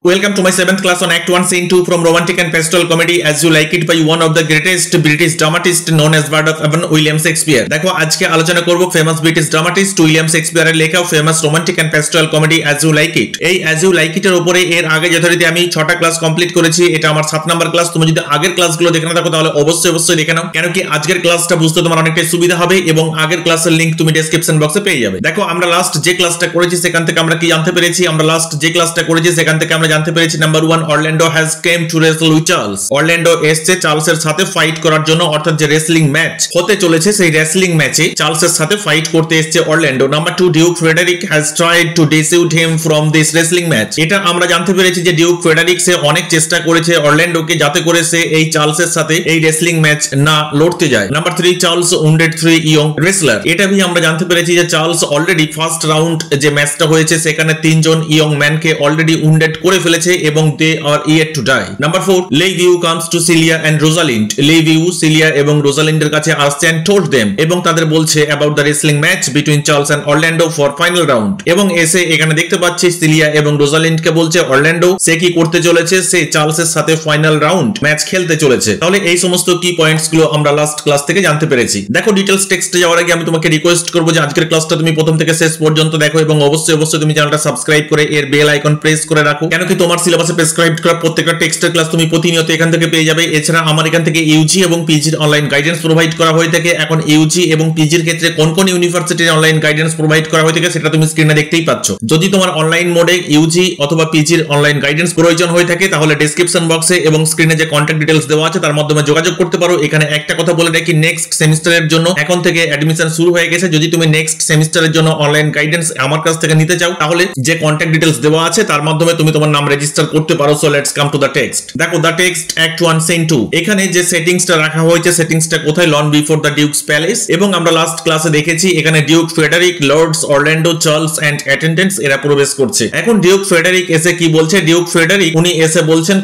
Welcome to my 7th class on Act 1 Scene 2 from Romantic and Pastoral Comedy As You Like It by one of the greatest British dramatists known as Bard of Avon, William Shakespeare. দেখো আজকে আলোচনা করব famous British dramatist William শেক্সপিয়ারের লেখা famous romantic and pastoral comedy As You Like It। এই As You Like It এর উপরে এর আগে যথারীতি আমি 6টা ক্লাস কমপ্লিট করেছি। এটা আমার 7 নাম্বার ক্লাস। তুমি যদি আগের ক্লাসগুলো দেখে না থাকো তাহলে অবশ্যই দেখে নাও, কেন কি আজকের ক্লাসটা বুঝতে তোমার অনেকটাই সুবিধা হবে এবং আগের ক্লাসের লিংক তুমি ডেসক্রিপশন বক্সে পেয়ে যাবে। দেখো আমরা লাস্ট যে ক্লাসটা করেছি সেখান থেকে আমরা কি জানতে পেরেছি? আমরা লাস্ট যে ক্লাসটা করেছি সেখান থেকে আমরা জানতে পেরেছি number Orlando has came to wrestle with Charles. Orlando এসেছে চার্লসের সাথে ফাইট করার জন্য, অর্থাৎ যে রেসলিং ম্যাচ হতে চলেছে সেই রেসলিং ম্যাচে চার্লসের সাথে ফাইট করতে এসেছে Orlando. Number 2 Duke Frederick has tried to dissuade him from this wrestling match. এটা আমরা জানতে পেরেছি যে ডিউক ফ্রেডারিক সে অনেক চেষ্টা করেছে অরল্যান্ডোকে যাতে করে সে এই চার্লসের সাথে এই রেসলিং ম্যাচ না লড়তে যায়। Number 3 Charles wounded 3 young wrestler. এটা भी আমরা জানতে পেরেছি যে চার্লস অলরেডি ফার্স্ট রাউন্ড যে ম্যাচটা হয়েছে সেখানে 3 জন ইয়ং ম্যানকে অলরেডি wounded করে ফেলেছে এবং they are yet to die. Number 4 Leaviu comes to Celia and Rosalind. Leaviu Celia এবং Rosalind এর কাছে আসছে and told them এবং তাদের বলছে about the wrestling match between Charles and Orlando for final round। এবং এসে এখানে দেখতে পাচ্ছি সিলিয়া এবং রোজালিন্ড কে বলছে অরল্যান্ডো সে কি করতে চলেছে, সে চার্লসের সাথে ফাইনাল রাউন্ড ম্যাচ খেলতে চলেছে। তাহলে এই সমস্ত কি পয়েন্টস গুলো আমরা লাস্ট ক্লাস থেকে জানতে পেরেছি। দেখো ডিটেইলস টেক্সটে যাওয়ার আগে আমি তোমাকে রিকোয়েস্ট করব যে আজকের ক্লাসটা তুমি প্রথম থেকে শেষ পর্যন্ত দেখো এবং অবশ্যই তুমি চ্যানেলটা সাবস্ক্রাইব করে এর বেল আইকন প্রেস করে রাখো, কেন কি তোমার সিলেবাসে প্রেসক্রাইবড করা প্রত্যেকটা টেক্সটের ক্লাস তুমি প্রতিনিয়ত এখান থেকে পেয়ে যাবে। এছাড়া আমার এখান থেকে ইউজি এবং পিজির অনলাইন গাইডেন্স প্রোভাইড করা হয়ে থাকে। এখন ইউজি এবং পিজির ক্ষেত্রে কোন ইউনিভার্সিটির অনলাইন গাইডেন্স প্রোভাইড করা হয়ে থাকে সেটা তুমি স্ক্রিনে দেখতেই পাচ্ছ। যদি তোমার অনলাইন মোডে ইউজি অথবা পিজির অনলাইন গাইডেন্স প্রয়োজন হয়ে থাকে তাহলে ডেসক্রিপশন বক্সে এবং স্ক্রিনে যে কন্টাক্ট ডিটেইলস দেওয়া আছে তার মাধ্যমে যোগাযোগ করতে পারো। এখানে একটা কথা বলে রাখি, নেক্সট সেমিস্টারের জন্য এখন থেকে অ্যাডমিশন শুরু হয়ে গেছে। যদি তুমি নেক্সট সেমিস্টারের জন্য অনলাইন গাইডেন্স আমার কাছ থেকে নিতে চাও তাহলে যে কন্টাক্ট ডিটেইলস দেওয়া আছে তার মাধ্যমে তুমি তোমার নাম রেজিস্টার করতে পারো। So let's come to the text. দেখো দ্য টেক্সট অ্যাক্ট 1 সিন 2। এখানে যে সেটিংসটা রাখা হয়েছে সেটিংসটা কোথায়? Lawn before the duke's palace. এবং আমরা লাস্ট ক্লাসে দেখেছি এখানে Duke Frederick, lords, Orlando, Charles and attendants এরা প্রবেশ করছে। এখন ডিউক ফ্রেডারিক এসে কি বলছে? ডিউক ফ্রেডারিক উনি এসে বলছেন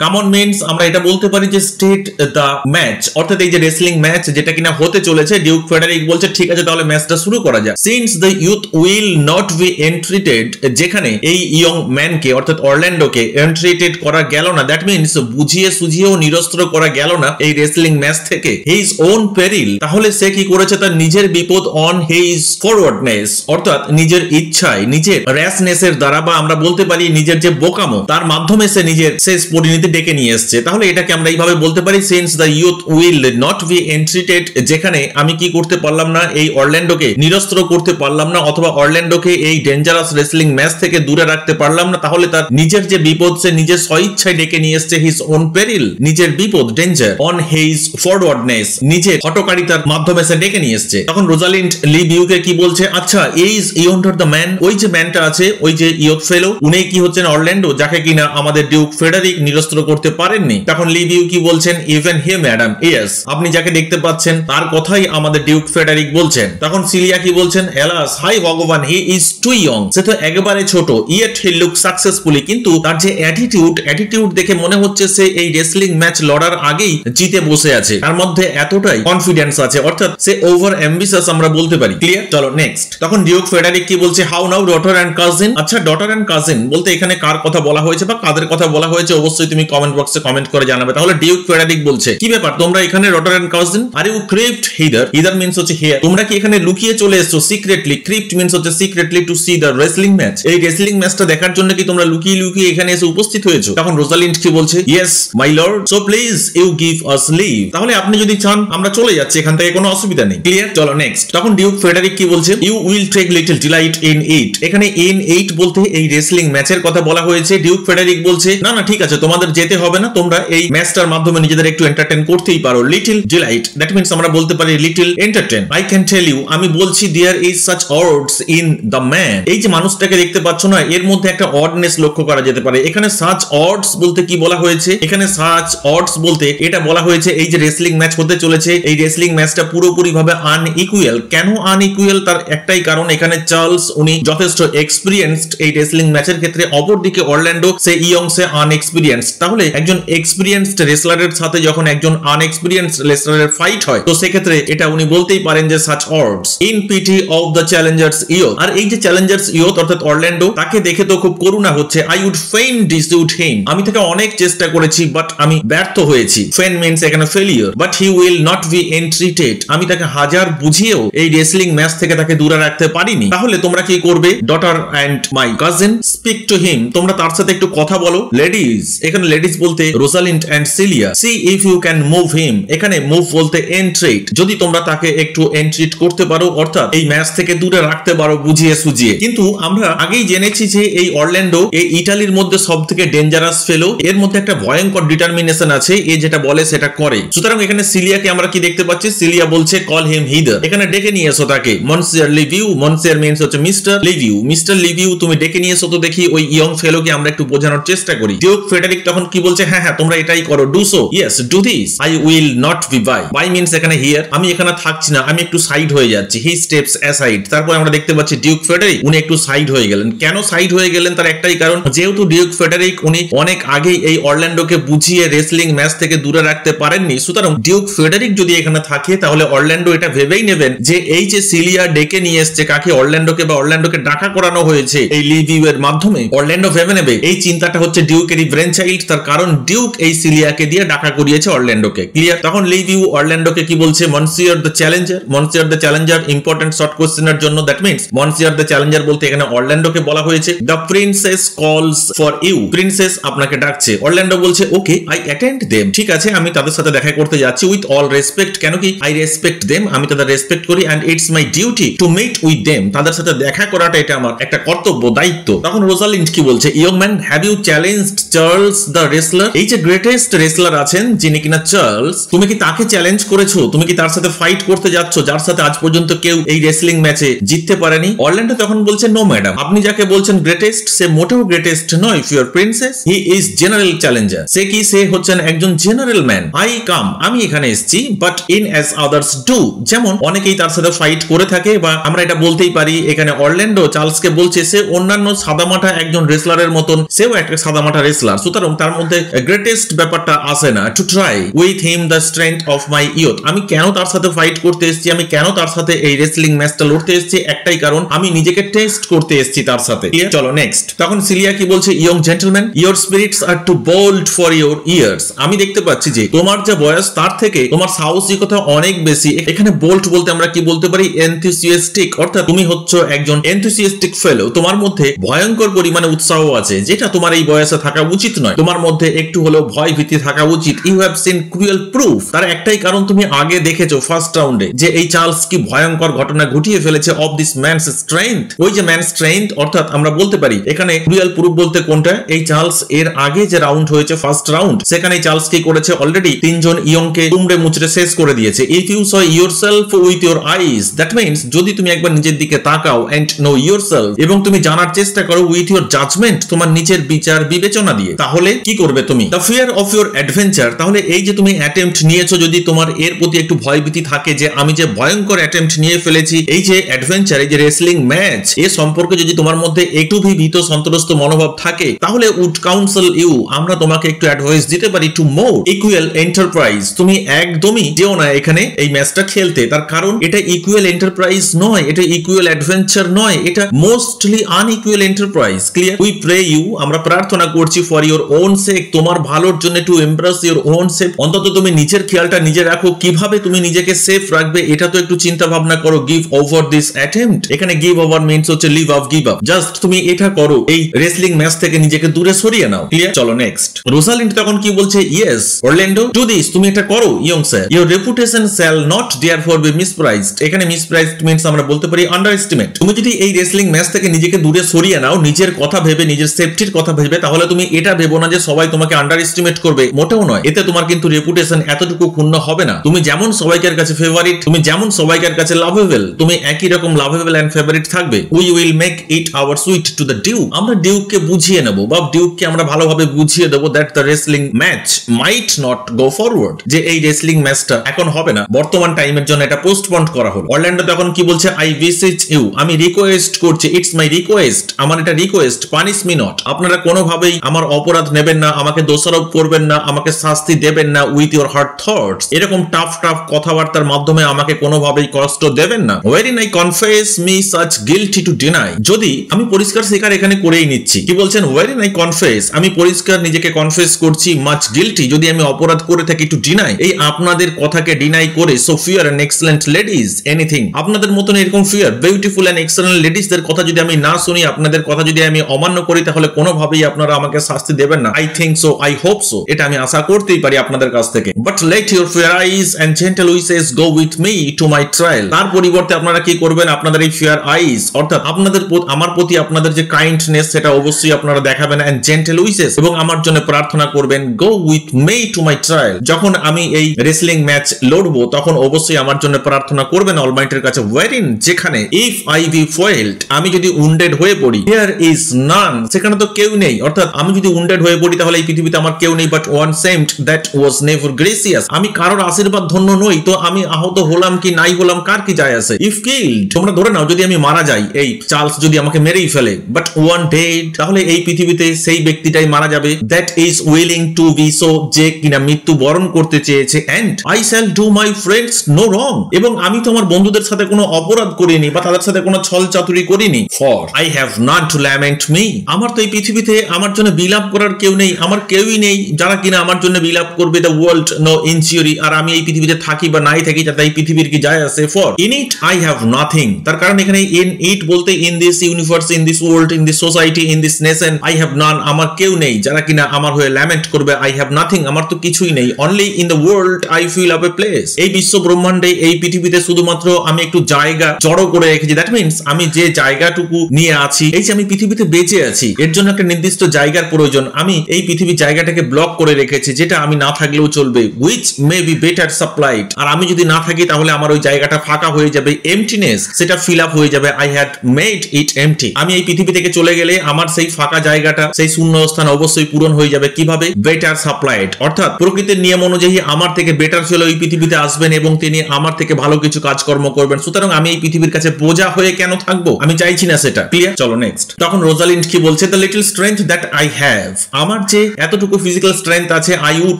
কামন মিন্স আমরা এটা বলতে পারি যে স্টেট দ্য ম্যাচ, অর্থাৎ এই যে রেসলিং ম্যাচ যেটা কিনা হতে চলেছে ডিউক ফ্রেডারিক বলছে ঠিক আছে তাহলে ম্যাচটা শুরু করা যাক। Since the youth will not be entreated, যেখানে এই ইয়ং ম্যানকে অর্থাৎ অরল্যান্ডোকে এন্ট্রিটেড করা গেল না, দ্যাট মিন্স বুঝিয়ে সুঝিয়েও নিরস্ত্র করা গেল না এই রেসলিং ম্যাচ থেকে, হিজ ওন পেরিল, তাহলে সে কি করেছে? তার নিজের বিপদ, অন হিজ ফরওয়ার্ডনেস, অর্থাৎ নিজের ইচ্ছায় নিজের র্যাশনেসের দ্বারা বা আমরা বলতে পারি নিজের যে বোকামো তার মাধ্যমে সে নিজের শেষ পরিণতি ডেকে নিয়ে এসছে। তাহলে এটাকে আমরা এইভাবে বলতে পারি since the youth will not be entreated, যেখানে আমি কি করতে পারলাম না? এই অরল্যান্ডোকে নিরস্ত্র করতে পারলাম না অথবা অরল্যান্ডোকে এই ডেঞ্জারাস রেসলিং ম্যাচ থেকে দূরে রাখতে পারলাম না, তাহলে তার নিজের যে বিপদ সে নিজের স্বইচ্ছায় ডেকে নিয়ে এসছে। হিজ ওন পেরিল, নিজের বিপদ, ডেঞ্জার, অন হিজ ফরওয়ার্ডনেস, নিজের হটকারিতার মাধ্যমে সে ডেকে নিয়ে এসছে। তখন রোজালিন্ড লিভিউকে কি বলছে? আচ্ছা ইজ ইয়ন্ডার দ্য ম্যান, ওই যে ম্যানটা আছে, ওই যে ইয়ক ফেলো, উনি কি হচ্ছেন? অরল্যান্ডো, যাকে কিনা আমাদের ডিউক ফ্রেডারিক নিরস্ত্র করতে পারেননি। তখন লিভিউ কি বলছেন? ইভেন হি ম্যাডাম, ইয়েস, আপনি যাকে দেখতে পাচ্ছেন তার কথাই আমাদের ডিউক ফ্রেডারিক বলছেন। তখন সিলিয়া কি বলছেন? এলাস, হাই ভগবান, হি ইজ টু ইয়ং, সে তো একেবারে ছোট, ইয়েট হি লুক সাকসেসফুলি, কিন্তু তার যে অ্যাটিটিউড দেখে মনে হচ্ছে সে এই রেসলিং ম্যাচ লড়ার আগেই জিতে বসে আছে, তার মধ্যে এতটাই কনফিডেন্স আছে, অর্থাৎ সে ওভার অ্যাম্বিশাস আমরা বলতে পারি। ক্লিয়ার? চলো নেক্সট। তখন ডিউক ফ্রেডারিক কি বলছে? How now daughter and cousin. আচ্ছা ডটার এন্ড কাজিন বলতে এখানে কার কথা বলা হয়েছে বা কাদের কথা বলা হয়েছে অবশ্যই তুমি কমেন্ট বক্সে কমেন্ট করে জানাবে। তাহলে ডিউক ফ্রেডারিক বলছে কি ব্যাপার তোমরা এখানে daughter and cousin? Are you crept hither means হচ্ছে হিয়ার, তোমরা কি এখানে লুকিয়ে চলে এসেছো সিক্রেটলি? ক্রিপ্ট মিন্স হচ্ছে secretly to see the wrestling match, এই রেসলিং ম্যাচটা দেখার জন্য কি তোমরা লুকিয়ে এখানে এসে উপস্থিত হয়েছো? তখন রোজালিন্ড কি বলছে? Yes my lord, so please you give us leave, তাহলে আপনি যদি চান আমরা চলে যাচ্ছি এখান থেকে, কোনো অসুবিধা নেই। ক্লিয়ার? চলো নেক্সট। তখন ডিউক ফ্রেডারিক কি বলছে? You will take little delight in it, এখানে ইন ইট বলতে এই রেসলিং ম্যাচের কথা বলা হয়েছে। ডিউক ফ্রেডারিক বলছে না ঠিক আছে তোমাদের যেতে হবে না, তোমরা এই ম্যাচটার মাধ্যমে নিজেদের একটু এন্টারটেইন করতেই পারো। লিটল ডিলাইট, দ্যাট মিন্স আমরা বলতে পারি little entertain. I can tell you, আমি বলছি there is such odds in the man, এই যে মানুষটাকে দেখতে পাচ্ছ না এর মধ্যে একটা অডনেস লক্ষ্য করা যেতে পারে। এখানে সাচ অডস বলতে কি বলা হয়েছে? এখানে সাচ অডস বলতে এটা বলা হয়েছে এই যে রেসলিং ম্যাচ হতে চলেছে এই রেসলিং ম্যাচটা পুরোপুরি ভাবে আনইকুয়াল। কেন আনইকুয়াল? তার একটাই কারণ, এখানে চার্লস উনি যথেষ্ট এক্সপেরিয়েন্সড এই রেসলিং ম্যাচের ক্ষেত্রে, অপরদিকে অরল্যান্ডো সে ইয়ং, সে আনএক্সপেরিয়েন্সড। তাহলে একজন এক্সপেরিয়েন্সড রেসলারের সাথে যখন একজন আনএক্সপেরিয়েন্সড রেসলারের ফাইট হয় তো সেক্ষেত্রে এটা উনি বলতেই পারেন যে such odds in pity of the challenger's youth. আর এই যে চ্যালেঞ্জার্স ইয়থ অর্থাৎ অরল্যান্ডো, তাকে দেখে তো খুব করুণা হচ্ছে। I would fain dissuade him, আমি তাকে অনেক চেষ্টা করেছি বাট আমি ব্যর্থ হয়েছি। fain means এখানে failure, but he will not be entreated, আমি তাকে হাজার বুঝিয়েও এই রেসলিং ম্যাচ থেকে তাকে দূরে রাখতে পারিনি। তাহলে তোমরা কি করবে? Daughter and my cousin speak to him, তোমরা তার সাথে একটু কথা বলো। লেডিজ, এখানে লেডিজ বলতে Rosalind and Celia. See if you can move him, এখানে মুভ বলতে এন্ট্রিট, যদি তোমরা তাকে একটু এন্ট্রিট করতে পারো, অর্থাৎ এই ম্যাচ থেকে দূরে রাখতে পারো বুঝিয়ে সুঝিয়ে। কিন্তু আমরা আগেই জেনেছি যে এই অরল্যান্ডো এই ইটালির মধ্যে সব থেকে ডেঞ্জারাস ফেলো, এর মধ্যে একটা ভয়ঙ্কর ডিটারমিনেশন আছে, এ যেটা বলে সেটা করে। সুতরাং এখানে সিলিয়াকে আমরা কি দেখতে পাচ্ছি? সিলিয়া বলছে কল হিম হিদার, এখানে ডেকে নিয়ে এসো তাকে। মনসিয়ার লিভিউ, মনসিয়ার মিন্স হচ্ছে মিস্টার লিভিউ, মিস্টার লিভিউ তুমি ডেকে নিয়ে এসো তো দেখি ওই ইয়ং ফেলোকে আমরা একটু বোঝানোর চেষ্টা করি। ডিউক ফ্রেডারিক তখন কি বলছে? হ্যাঁ হ্যাঁ তোমরা এটাই করো, do so, yes do this, I will not be by, by means এখানে হিয়ার, আমি এখানে থাকছি না, আমি একটু সাইড হয়ে যাচ্ছি, হি স্টেপস অ্যাসাইড। তারপর আমরা দেখতে পাচ্ছি ডিউক ফ্রেডারিক উনি একটু সাইড হয়ে গেলেন। কেন সাইড হয়ে গেলেন? তার একটাই কারণ, যেহেতু ডিউক ফ্রেডারিক উনি অনেক আগেই এই অরল্যান্ডোকে বুঝিয়ে রেসলিং ম্যাচ থেকে দূরে রাখতে পারেননি। সুতরাং ডিউক ফ্রেডারিক যদি এখানে থাকে তাহলে অরল্যান্ডো এটা ভেবেই নেবেন যে এই যে সিলিয়া ডেকে নিয়ে এসছে কাকে? অরল্যান্ডোকে, বা অরল্যান্ডোকে ডাকা করানো হয়েছে এই লিভিউ এর মাধ্যমে, অরল্যান্ডো ভেবে নেবে এই চিন্তাটা হচ্ছে ডিউকেরই ব্রেন চাইল্ড, তার কারণ ডিউক এই সিলিয়াকে দিয়ে ডাকা করিয়েছে অরল্যান্ডোকে। ক্লিয়ার? তখন লিভিউ অরল্যান্ডোকে কি বলছে? Monsieur the challenger, monsieur the challenger important short কোশ্চেনের জন্য, that means monsieur the challenger বলতে এখানে অরল্যান্ডোকে বলা হয়েছে। The princess calls for you, princess আপনাকে ডাকছে। অরল্যান্ডো বলছে ওকে আই অ্যাটেন্ড দেম, ঠিক আছে আমি তাদের সাথে দেখা করতে যাচ্ছি, উইথ অল রেসপেক্ট, কেন কি আই রেসপেক্ট দেম, আমি তাদের রেসপেক্ট করি, and it's my duty to meet with them, তাদের সাথে দেখা করাটা এটা আমার একটা কর্তব্য, দায়িত্ব। তখন রোজালিন্ড কি বলছে? Young man have you challenged Charles the wrestler, এই যে গ্রেটেস্ট রেসলার আছেন যিনি কিনা চার্লস, তুমি কি তাকে চ্যালেঞ্জ করেছো? তুমি কি তার সাথে ফাইট করতে যাচ্ছ যার সাথে আজ পর্যন্ত কেউ এই রেসলিং ম্যাচে জিততে পারেনি? অরল্যান্ডো তখন বলছে নো ম্যাডাম, আপনি যাকে বলছেন গ্রেটেস্ট সে মোটেও গ্রেটেস্ট নয়, your princess he is general challenger, সে কি সে হচ্ছেন একজন জেনারেল ম্যান। আই কাম, আমি এখানে এসেছি, but in as others do, যেমন অনেকেই তার সাথে ফাইট করে থাকে, বা আমরা এটা বলতেই পারি এখানে অরল্যান্ডো চার্লসকে বলছে সে অন্যান্য সাদামাটা একজন রেসলারের মতন, সেও একটা সাদামাটা রেসলার, সুতরাং তার মধ্যে গ্রেটেস্ট ব্যাপারটা আসে না। To try with him the strength of my youth, আমি কেন তার সাথে ফাইট করতে এসেছি, আমি কেন তার সাথে এই রেসলিং ম্যাচটা লড়তে এসেছি? একটাই কারণ, আমি নিজেকে টেস্ট করতে এসেছি তার সাথে। চলো নেক্সট। তখন সিলিয়া কি বলছে? Young gentleman your spirits are too bold for your years, আমি দেখতে পাচ্ছি যে তোমার যে বয়স তার থেকে তোমার সাহসিকতা অনেক বেশি। এখানে বোল্ড বলতে আমরা কি বলতে পারি? এনথুসিয়াস্টিক, অর্থাৎ তুমি হচ্ছে একজন এনথুসিয়াস্টিক ফেলো, তোমার মধ্যে ভয়ঙ্কর পরিমাণে উৎসাহ আছে যেটা তোমার এই বয়সে থাকা উচিত নয়, তোমার মধ্যে একটু হলেও ভয় ভীতি থাকা উচিত। You have seen cruel proof, তার একটাই কারণ তুমি আগে দেখেছো ফার্স্ট রাউন্ডে যে এই চার্লস কি ভয়ঙ্কর ঘটনা ঘটিয়ে ফেলেছে অফ দিস ম্যানস স্ট্রেংথ, ওই যে ম্যান স্ট্রেংথ, অর্থাৎ আমরা বলতে পারি এখানে ক্রুয়েল প্রুফ বলতে কোনটা? এই চার্লস এর আগে যে রাউন্ড হয়েছে ফার্স্ট রাউন্ড, সেখানে চার্লস কি করেছে? অলরেডি তিনজন ইয়ংকে তুমড়ে মুচড়ে শেষ করে দিয়েছে। If you saw yourself with your eyes, that means যদি তুমি একবার নিজের দিকে তাকাও এন্ড নো ইয়োরসেলফ, এবং তুমি জানার চেষ্টা করো উইথ ইয়োর জাজমেন্ট, তোমার নিচের বিচার বিবেচনা দিয়ে, তাহলে কি করবে তুমি? The fear of your adventure, তাহলে এই যে তুমি অ্যাটেম্পট নিয়েছো, যদি তোমার এর প্রতি একটু ভয়ভীতি থাকে যে আমি যে ভয়ঙ্কর অ্যাটেম্পট নিয়ে ফেলেছি, এই যে অ্যাডভেঞ্চার, এই যে রেসলিং ম্যাচ, এ সম্পর্কে যদি তোমার মধ্যে একটু ভীত সন্ত্রস্ত মনোভাব থাকে, তাহলে উড কাউন্সেল ইউ, আমরা তোমাকে একটু অ্যাডভাইস দিতে পারি টু মোর ইকুয়াল এন্টারপ্রাইজ, তুমি একদমই যেও না এখানে এই ম্যাচটা খেলতে, তার কারণ এটা ইকুয়াল এন্টারপ্রাইজ নয়, এটা ইকুয়াল অ্যাডভেঞ্চার নয়, এটা mostly unequal enterprise. Clear? We pray you, আমরা প্রার্থনা করছি ফর ইওর ওন সেক, তোমার ভালোর জন্য, to embrace your own safe, অন্তত তুমি নিজের খেয়ালটা নিজে রাখো, কিভাবে তুমি নিজেকে সেফ রাখবে এটা তো একটু চিন্তা ভাবনা করো। গিভ ওভার দিস অ্যাটেম্পট, এখানে গিভ ওভার মিন্স হচ্ছে leave up, give up, just তুমি এটা করো, এই রেসলিং ম্যাচ থেকে নিজেকে দূরে সরিয়ে নাও। ক্লিয়ার? চলো নেক্সট। রোজালিন্ড তখন কি বলছে? ইয়েস অরল্যান্ডো ডু দিস, তুমি এটা করো young sir, your reputation shall not therefore be misprized, এখানে মিসপ্রাইজড মিন্স আমরা বলতে পারি আন্ডার এস্টিমেট। তুমি যদি এই রেসলিং ম্যাচ থেকে নিজেকে দূরে সরিয়ে নাও নিজের কথা ভেবে, নিজের সেফটির কথা ভেবে, তাহলে তুমি এটা ভেবো না যে সবাই তোমাকে আন্ডার এস্টিমেট করবে, মোটেও নয়, এতে তোমার কিন্তু রেপুটেশন এতটুকু ক্ষুণ্ণ হবে না। তুমি যেমন সবাইকার কাছে ফেভারিট, তুমি যেমন সবাইকার কাছে লাভেবল, তুমি একই রকম লাভেবল এন্ড ফেভারিট থাকবে। We will make it hour sweet to the Duke, আমরা ডিউককে বুঝিয়ে নেব, বা ডিউককে আমরা ভালোভাবে বুঝিয়ে দেবো that the wrestling match might not go forward, যে এই রেসলিং ম্যাচটা এখন হবে না, বর্তমান টাইমের জন্য এটা পোস্টপন্ড করা হলো। অরল্যান্ডো তখন কি বলছে? আই বিসিচ ইউ, আমি রিকোয়েস্ট করছি, ইটস মাই রিকোয়েস্ট, আমার এটা রিকোয়েস্ট, পানিশ মি নট, আপনারা কোনোভাবেই আমার অপরাধ নেবেন না, আমাকে দোষারোপ করবেন না, আমাকে শাস্তি দেবেন না উইথ ইউর হার্ট থটস, এরকম টাফ কথাবার্তার মাধ্যমে আমাকে কোনোভাবেই কষ্ট দেবেন না। Wherein I confess me such guilty to deny, যদি আমি পরিষ্কার স্বীকার এখানে করেই নিচ্ছি, কি বলছেন ওয়েরিন আই কনফেস, আমি পরিষ্কার নিজেকে কনফেস করছি, মাচ গিল্টি যদি আমি অপরাধ করে থাকি, টু ডিনাই এই আপনাদের কথাকে ডিনাই করে, so fair and excellent ladies anything, আপনাদের মতন এরকম ফিয়ার বিউটিফুল এন্ড এক্সেলেন্ট লেডিজদের কথা যদি আমি না শুনি, আপনাদের কথা যদি আমি অমান্য করি, তাহলে কোনোভাবেই আপনারা আমাকে শাস্তি দেবেন না। I think so, I hope so, এটা আমি আশা করতেই পারি আপনাদের কাছ থেকে। But let your fair eyes and gentle wishes go with me to my trial, তার পরিবর্তে আপনারা কি করবেন, আপনাদের এই ফেয়ার আইজ অর্থাৎ আপনাদের আমার প্রতি আপনাদের যে কাইন্ডনেস সেটা অবশ্যই আপনারা দেখাবেন, এন্ড জেন্টল উইসেস এবং আমার জন্য প্রার্থনা করবেন, গো with me to my trial, যখন আমি এই রেসলিং ম্যাচ লড়বো তখন অবশ্যই আমার জন্য প্রার্থনা করবেন অলমাইটির কাছে, ওয়েরিন যেখানে ইফ আই বি ফেইলড, আমি যদি উন্ডেড হয়ে পড়ি, হিয়ার ইজ নান, সেখানে তো কেউ নেই, অর্থাৎ আমি যদি উন্ডেড হয়ে পড়ি তাহলে এই পৃথিবীতে আমার কেউ নেই, but one shamed that was never gracious, আমি কারোর আশীর্বাদ ধন্য নই, তো আমি আহত হলাম কি নাই হলাম কার কি যায় আসে। ইফ কিল্ড, তোমরা ধরে নাও যদি আমি মারা যাই, এই চার্লস যদি আমাকে মেরেই ফেলে, বাট ওয়ান ডেড, তাহলে এই পৃথিবীতে সেই ব্যক্তিটাই মারা যাবে, that is willing to be so, যে কিনা মৃত্যু বরণ করতে চেয়েছে, and I shall do my friends no wrong, এবং আমি তো আমার বন্ধুদের সাথে কোনো অপরাধ করিনি বা তাদের সাথে কোনো ছল চাতুরি করিনি, for I have not to lament me, আমার তো এই পৃথিবীতে আমার জন্য বিলাপ করার কেউ নেই, আমার কেউই নেই যারা কিনা আমার জন্য বিলাপ করবে, দ্য ওয়ার্ল্ড নো ইনজিউরি, আর আমি এই পৃথিবীতে থাকি বা নাই থাকি তাতে এই পৃথিবীর কি যায় আসে, for in it I have nothing, তার কারণ এখানে ইন ইট বলতে in this universe, in this world, in this society, in this nation, I have নান, আমার কেউ নেই যারা কিনা আমার হয়ে ল্যামেন্ট করবে, আই হ্যাভ নাথিং, আমার তো কিছুই নেই, only in the world I fill up a place, এই বিশ্ব ব্রহ্মাণ্ডে এই পৃথিবীতে শুধুমাত্র আমি একটু জায়গা জড়ো করে রেখেছি, দ্যাট মিন্স আমি যে জায়গাটুকু নিয়ে আছি, এই যে আমি পৃথিবীতে বেঁচে আছি, এর জন্য একটা নির্দিষ্ট জায়গার প্রয়োজন, আমি এই পৃথিবীর জায়গাটাকে ব্লক করে রেখেছি, যেটা আমি না থাকলেও চলবে, which may be better supplied, আর আমি যদি না থাকি তাহলে আমার ওই জায়গাটা ফাঁকা হয়ে যাবে, এমটিনেস সেটা ফিল আপ হয়ে যাবে, I had made it empty, আমি এই পৃথিবী থেকে চলে গেলে আমার সেই ফাঁকা জায়গাটা, সেই শূন্য স্থান অবশ্যই পূরণ হয়ে যাবে, কিভাবে, বেটার সাপ্লাইড, অর্থাৎ প্রকৃতির নিয়ম অনুযায়ী আমার থেকে বেটার ফেলো এই পৃথিবীতে আসবেন এবং তিনি আমার থেকে ভালো কিছু কাজকর্ম করবেন, সুতরাং আমি এই পৃথিবীর কাছে বোঝা হয়ে কেন থাকবো, আমি চাইছি না সেটা, ক্লিয়ার। চলো নেক্সট, তখন রোজালিন্ড কি বলছে, the little strength that I have, আমার যে এতটুকু ফিজিক্যাল স্ট্রেংথ আছে, আই উড,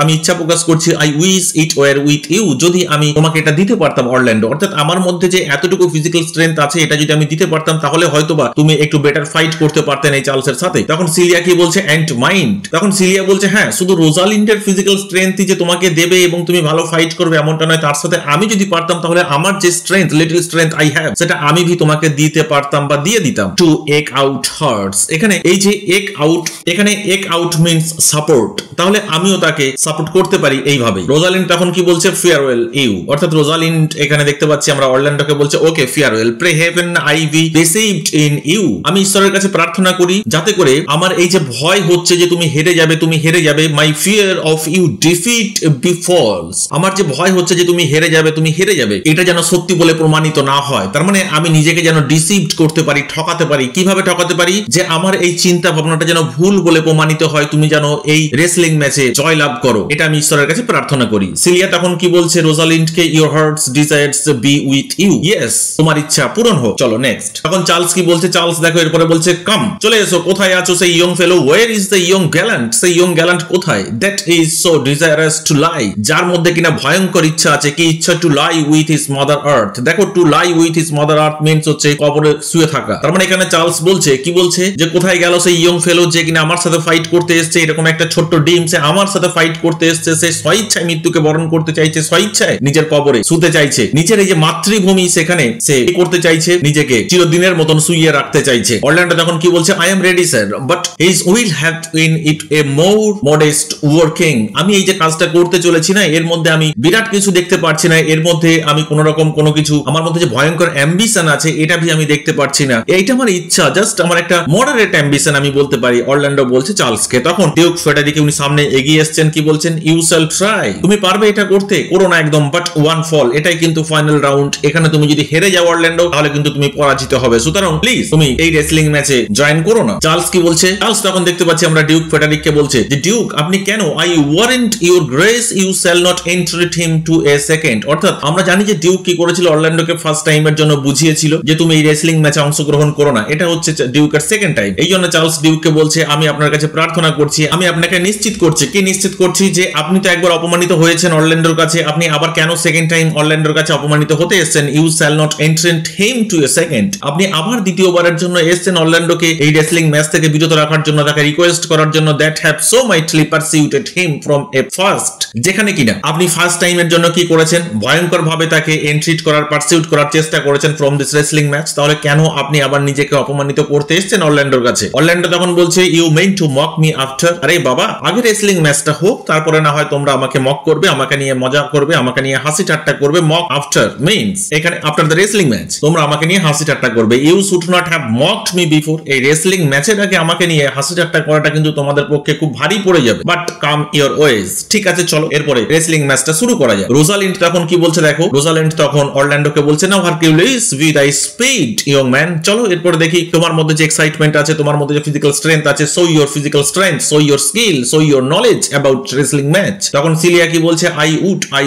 আমি ইচ্ছা প্রকাশ করছি, I wish it were with you, যদি আমি তোমাকে এটা দিতে পারতাম অরল্যান্ডো, অর্থাৎ আমার মধ্যে যে এতটুকু ফিজিক্যাল স্ট্রেংথ আছে এটা যদি আমি দিতে পারতাম তাহলে হয়তোবা তুমি একটু বেটার ফাইট করতে পারতেন এই চার্লসের সাথে। তখন সিলিয়া কি বলছে, এন্ড মাইন্ড, তখন সিলিয়া বলছে হ্যাঁ, শুধু রোজালিন্ডের ফিজিক্যাল স্ট্রেংথই যে তোমাকে দেবে এবং তুমি ভালো ফাইট করবে এমনটা নয়, তার সাথে আমি যদি পারতাম তাহলে আমার যে strength, little strength I have, সেটা আমি ভি তোমাকে দিতে পারতাম বা দিয়ে দিতাম, টু এক আউট হার্টস, এখানে এই যে এক আউট, এখানে এক আউট মিন্স সাপোর্ট, তাহলে আমিও তাকে সাপোর্ট করতে পারি এইভাবে। রোজালিন্ড তখন কি বলছে, ফেয়ারওয়েল ইউ, অর্থাৎ রোজালিন্ড এখানে দেখতে পাচ্ছি আমরা অরল্যান্ডোকে বলছে okay farewell, pray heaven I be received in you, আমি ঈশ্বরের কাছে প্রার্থনা করি যাতে করে আমার এই যে ভয় হচ্ছে যে তুমি হেরে যাবে, তুমি হেরে যাবে, মাই ফিয়ার অফ ইউ ডিফিট বিফলস, আমার যে ভয় হচ্ছে যে তুমি হেরে যাবে, তুমি হেরে যাবে, এটা যেন সত্যি বলে প্রমাণিত না হয়, তার মানে আমি নিজেকে যেন ডিসিভড করতে পারি, ঠকাতে পারি, কিভাবে ঠকাতে পারি, যে আমার এই চিন্তা ভাবনাটা যেন ভুল বলে প্রমাণিত হয়, তুমি যেন এই রেসলিং ম্যাচে জয় লাভ করো, এটা আমি ঈশ্বরের কাছে প্রার্থনা করি। সিলিয়া তখন কি বলছে রোজালিন্ডকে, your heart's desires be with you, yes, তোমার ইচ্ছা পূরণ হোক। চলো নেক্সট, তখন চার্লস কি বলছে, চার্লস দেখো এরপরে বলছে, কাম, চলে এসো, কোথায় আছো সেই young fellow, where is the young gallant, সেই ইয়ং গ্যালান্ট কোথায়, that is so desirous to lie, যার মধ্যে কিনা ভয়ঙ্কর ইচ্ছা আছে, কি ইচ্ছা, to lie with his mother earth, দেখো to lie with his mother earth means হচ্ছে কবরে শুয়ে থাকা, তার মানে এখানে চার্লস বলছে, কি বলছে, যে কোথায় গেল সেই ইয়ং ফেলো যে কিনা আমার সাথে ফাইট করতে এসছে, এরকম একটা ছোট্ট ডিম, সে আমার সাথে ফাইট করতে এসছে, সে স্বইচ্ছায় মৃত্যুকে বরণ করতে চাইছে, স্বইচ্ছায় নিজের কবরে শুতে চাইছে, নিজের এই যে মাতৃভূমি সেখানে সে করতে চাইছে, নিজেকে চিরদিনের মতন শুইয়ে রাখতে চাইছে। অরল্যান্ডো তখন কি বলছে, I am ready sir, but his will have in it A more modest working, আমি এই যে কাজটা করতে চলেছি না, এর মধ্যে আমি বিরাট কিছু দেখতে পাচ্ছি না, এর মধ্যে আমি কোন রকম কোনো কিছু, আমার মধ্যে যে ভয়ঙ্কর অ্যাম্বিশন আছে এটা ভি আমি দেখতে পাচ্ছি না, এইটা আমার ইচ্ছা, জাস্ট আমার একটা মডারেট অ্যাম্বিশন আমি বলতে পারি, অরল্যান্ডো বলছে চার্লসকে। তখন ডিউক ফেডারিকে উনি সামনে এগিয়ে এসেছেন, কি বলছেন, ইউ শ্যাল ট্রাই, তুমি পারবে এটা করতে, করো না একদম, বাট ওয়ান ফল, এটাই কিন্তু ফাইনাল রাউন্ড, এখানে তুমি যদি হেরে যাও অরল্যান্ডো তাহলে কিন্তু তুমি পরাজিত হবে, সুতরাং প্লিজ তুমি এই রেসলিং ম্যাচে জয়েন করো না। চার্লস কি বলছে, চার্লস তখন দেখতে পাচ্ছি আমরা ডিউক ফেডারিককে বলছে যে ডিউক আপনি কেন, I warrant your grace you shall not entreat him to a second, অর্থাৎ আমরা জানি যে ডিউক কি করেছিল, অরল্যান্ডোকে ফার্স্ট টাইমের জন্য বুঝিয়েছিল যে তুমি এই রেসলিং ম্যাচে অংশগ্রহণ করো না, এটা হচ্ছে ডিউকের সেকেন্ড টাইম, এই জন্য চার্লস ডিউককে বলছে আমি আপনার কাছে প্রার্থনা করছি, আমি আপনাকে নিশ্চিত করছি করছি? কি নিশ্চিত করছি? যে আপনি তো একবার অপমানিত হয়েছেন অরল্যান্ডোর কাছে, আপনি আবার কেন সেকেন্ড টাইম অরল্যান্ডোর কাছে অপমানিত হতে এসেছেন? You shall not entreat him to a second. আপনি আবার দ্বিতীয়বারের জন্য এসেছেন অরল্যান্ডোকে এই রেসলিং ম্যাচ থেকে বিরত রাখার জন্য, তাকে রিকোয়েস্ট করার জন্য, that have so mightily persuaded him from a first. যেখানে কিনা আপনি ফার্স্ট টাইমের জন্য কি করেছেন? ভয়ঙ্কর ভাবে তাকে এন্ট্রিট করার, পারসিউট করার চেষ্টা করেছেন ফ্রম দিস রেসলিং ম্যাচ। তাহলে কেন আপনি আবার নিজেকে অপমানিত করতে এসেছেন অরল্যান্ডোর কাছে? অরল্যান্ডো তখন বলছে you mean to mock me after. আরে বাবা, আগে রেসলিং ম্যাচটা হোক, তারপরে না হয় তোমরা আমাকে মক করবে, আমাকে নিয়ে মজা করবে, আমাকে নিয়ে হাসি ঠাট্টা করবে। মক আফটার মিন্স এখানে আফটার দ্য রেসলিং ম্যাচ তোমরা আমাকে নিয়ে হাসি ঠাট্টা করবে। You should not have mocked me before. এই রেসলিং ম্যাচের আগে আমাকে নিয়ে হাসি ঠাট্টা করাটা কিন্তু তোমাদের পক্ষে খুব ভারী পড়ে যাবে। But come your ways. ঠিক আছে, চলো এরপরে রেসলিং ম্যাচটা শুরু করা যায়। রোজালিন্ড তখন কি বলছে দেখো। রোজালিন্ড তখন অরল্যান্ডোকে বলছে now Hercules with I speed young man. চলো এরপরে দেখি তোমার মধ্যে যে এক্সাইটমেন্ট আছে, তোমার মধ্যে যে ফিজিক্যাল স্ট্রেংথ আছে, so your physical strength, so your skill, so your knowledge about wrestling match. তখন সিলিয়া কি বলছে আই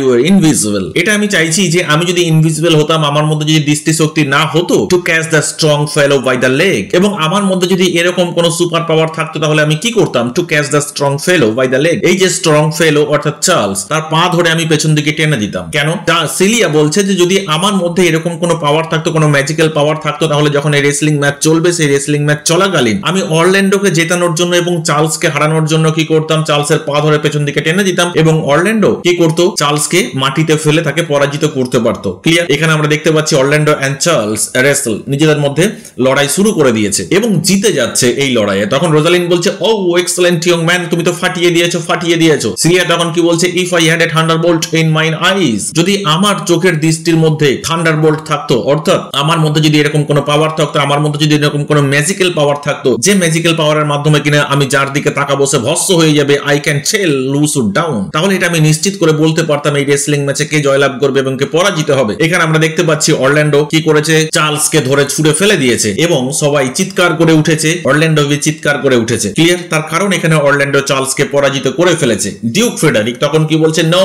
ওয়ার ইনভিজিবল। এটা আমি চাইছি যে আমি যদি ইনভিজিবল হতাম, আমার মধ্যে যদি দৃষ্টি শক্তি না হতো, to catch the strong fellow by the leg, এবং আমার মধ্যে যদি এরকম কোন সুপার পাওয়ার থাকতো তাহলে আমি কি করতাম? To catch the strong fellow by the leg. এই যে স্ট্রং ফেলো অর্থাৎ চার্লস, তার পা ধরে আমি পেছন দিকে টেনে দিতাম। কেন? সিলিয়া বলছে যে যদি আমার মধ্যে এরকম কোনো পাওয়ার থাকতো, কোনো ম্যাজিক্যাল পাওয়ার থাকতো, তাহলে যখন এই রেসলিং ম্যাচ চলবে, সেই রেসলিং ম্যাচ চলাকালীন আমি অরল্যান্ডোকে জেতানোর জন্য এবং চার্লসকে হারানোর জন্য কি করতাম? চার্লসের পা ধরে পেছন দিকে টেনে দিতাম এবং অরল্যান্ডো কি করতো? চার্লসকে মাটিতে ফেলে তাকে পরাজিত করতে পারতো। ক্লিয়ার? এখানে আমরা দেখতে পাচ্ছি অরল্যান্ডো এন্ড চার্লস রেসল নিজেদের মধ্যে লড়াই শুরু করে দিয়েছে এবং জিতে যাচ্ছে এই লড়াইয়ে। তখন রোজালিন বলছে ও এক্সেলেন্ট ইয়ং ম্যান, তুমি তো ফাটিয়ে দিয়েছো। সিলিয়া তখন কি বলছে if I had a thunderbolt in mine eyes. যদি আমার চোখের দৃষ্টির মধ্যে থান্ডারবোল্ট থাকতো, অর্থাৎ আমার মধ্যে যদি এরকম কোনো পাওয়ার থাকতো, আমার মধ্যে যদি এরকম কোনো ম্যাজিক্যাল পাওয়ার থাকতো, যে ম্যাজিক্যাল পাওয়ারের মাধ্যমে কিনা আমি যার দিকে তাকাবো সে ভস্ম হয়ে যাবে, I can tell loose down, তাহলে এটা আমি নিশ্চিত করে বলতে পারতাম এই রেসলিং ম্যাচে কে জয়লাভ করবে এবং কে পরাজিত হবে। এখানে আমরা দেখতে পাচ্ছি অরল্যান্ডো কি করেছে? চার্লসকে ধরে ছুঁড়ে ফেলে দিয়েছে এবং সবাই চিৎকার করে উঠেছে। অরল্যান্ডো চিৎকার করে উঠেছে। ক্লিয়ার? তার কারণ এখানে অরল্যান্ডো চার্লসকে পরাজিত করে ফেলেছে। ডিউক ফ্রেডারিক তখন কি বলছে নো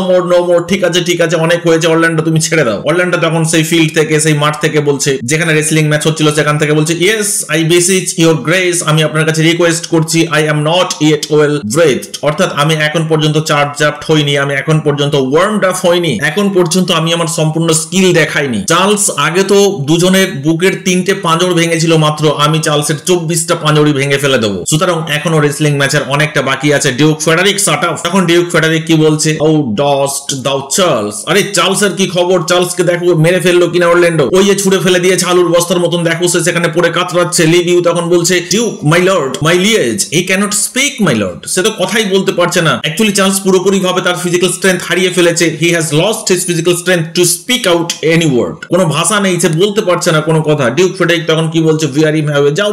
মোর, ঠিক আছে, অনেক হয়েছে অরল্যান্ডো, তুমি ছেড়ে দাও। অরল্যান্ডো তখন সেই ফিল্ড থেকে, সেই মাঠ থেকে বলছে, যেখানে রেসলিং ম্যাচ হচ্ছিল সেখান থেকে বলছে yes I beseech your grace, আমি আপনার কাছে রিকোয়েস্ট করছি, I am not yet well breathed, অর্থাৎ আমি এখন পর্যন্ত চার্জ আপ হইনি, আমি এখন পর্যন্ত ওয়ার্মড আপ হইনি, এখন পর্যন্ত আমি আমার সম্পূর্ণ স্কিল দেখাইনি। চার্লস আগে তো দুজনের বুকের 3টে পাঁজর ভেঙেছিল মাত্র, আমি চার্লসের 24টা পাঁজরই ভেঙে ফেলে দেবো। সুতরাং এখনো রেসলিং ম্যাচের অনেকটা বাকি আছে। Duke Frederick shut up. তখন ডিউক ফ্রেডারিক কি বলছে ও ডস্ট দাও চার্লস। আরে চার্লসের কি খবর? চার্লসকে দেখো মেরে ফেললো কিনা অরল্যান্ডো, ওই যে ছুড়ে ফেলে দিয়েছে আলুর বস্তার মতন, দেখো সে সেখানে পড়ে কাতরাচ্ছে। লিভিউ তখন বলছে duke my lord my liege, he cannot speak my lord, সে তো কথাই বলতে পারছে না। অ্যাকচুয়ালি চার্লস পুরোপুরি ভাবে তার ফিজিক্যাল স্ট্রেংথ হারিয়ে ফেলেছে। He has lost his physical strength to speak out any word, কোনো ভাষা নেই, সে বলতে পারছে না কোনো কথা। ডিউক ফ্রেডারিক তখন কি বলছে ভিয়ার হিম অ্যাওয়ে, যাও,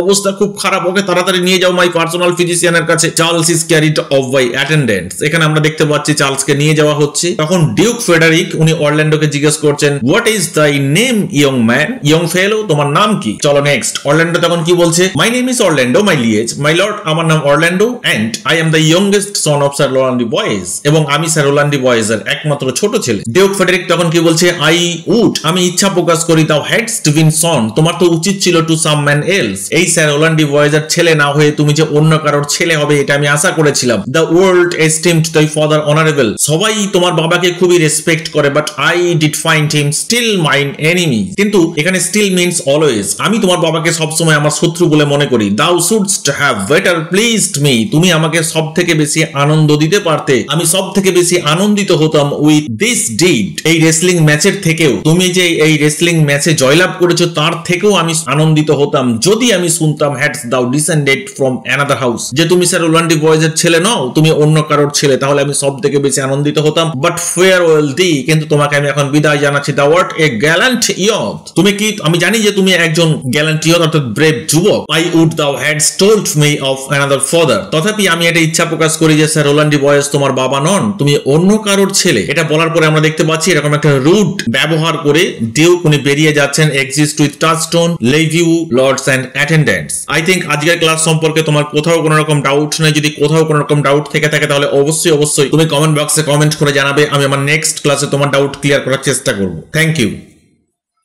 অবস্থা খুব খারাপ, ওকে তাড়াতাড়ি নিয়ে যাও মাই পার্সোনাল ফিজিশিয়ানের কাছে। Charles is carried off by attendants. এখানে আমরা দেখতে পাচ্ছি চার্লসকে নিয়ে যাওয়া হচ্ছে। তখন ডিউক ফ্রেডারিক উনি অরল্যান্ডোকে জিজ্ঞেস করছেন what is thy name young man, young fellow, তোমার নাম কি? চলো নেক্সট। অরল্যান্ডো তখন কি বলছে my name is Orlando my liege, my lord, আমার নাম অরল্যান্ডো and I am the youngest son of sir Rowland de Boys, এবং আমি স্যার রোলান্ডি বয়েজের একমাত্র ছোট ছেলে। ডিউক ফ্রেডারিক তখন কি বলছে আই উড, আমি ইচ্ছা প্রকাশ করি, দাও হ্যাডস্ট বিন সন, তোমার তো উচিত ছিল টু সাম ম্যান এলস, এই স্যার রোলান্ডি বয়েজের ছেলে না হয়ে তুমি যে অন্য কারোর ছেলে হবে এটা আমি আশা করেছিলাম। The world esteemed the father honourable, সবাই তোমার বাবাকে খুবই রেসপেক্ট করে, but I did find him still mine enemy, কিন্তু এখানে স্টিল মিন্স অলওয়েজ, আমি তোমার বাবাকে সবসময় আমার শত্রু বলে মনে করি। দাউ শুডস্ট হ্যাভ বেটার প্লিজড মি, তুমি আমাকে সব থেকে বেশি আনন্দ দিতে পারতে, আমি সব থেকে বেশি আনন্দিত হতাম উইথ দিস ডিড, এই রেসলিং ম্যাচের থেকেও, তুমি যে এই রেসলিং ম্যাচে জয়লাভ করেছো তার থেকেও আমি আনন্দিত হতাম যদি আমি শুনতাম হ্যাডস দাউ ডিসেন্ডেড ফ্রম অ্যানাদার হাউস, যে তুমি স্যার রোলান্ডি বয়েজের ছেলে নও, তুমি অন্য কারোর ছেলে, তাহলে আমি সব থেকে বেশি আনন্দিত হতাম। বাট ফেয়ারওয়েল দি, কিন্তু তোমাকে আমি এখন বিদায় জানাচ্ছি। দা ওয়াট এ গ্যালান্ট ইয়থ, তুমি কি, আমি জানি যে তুমি একজন গ্যালান্ট ইয়থ অর্থাৎ ব্রেভ যুবক। আই উড দাও hats told me of another father, তথাপি আমি এটা ইচ্ছা প্রকাশ করি যে স্যার রোলান্ডি বয়েজ তোমার বাবা নন, তুমি অন্য কারোর ছেলে। এটা বলার পরে আমরা দেখতে পাচ্ছি এরকম একটা রুড ব্যবহার করে ডিউক উনি বেরিয়ে যাচ্ছেন। Exist with Touchstone, Le Beau, lords and attendants. I think আজকের ক্লাস সম্পর্কে তোমার কোথাও কোনো রকম ডাউট নেই। যদি কোথাও কোনো রকম ডাউট থেকে থাকে তাহলে অবশ্যই তুমি কমেন্ট বক্সে কমেন্ট করে জানাবে। আমি আমার নেক্সট ক্লাসে তোমার ডাউট ক্লিয়ার করার চেষ্টা করব। Thank you.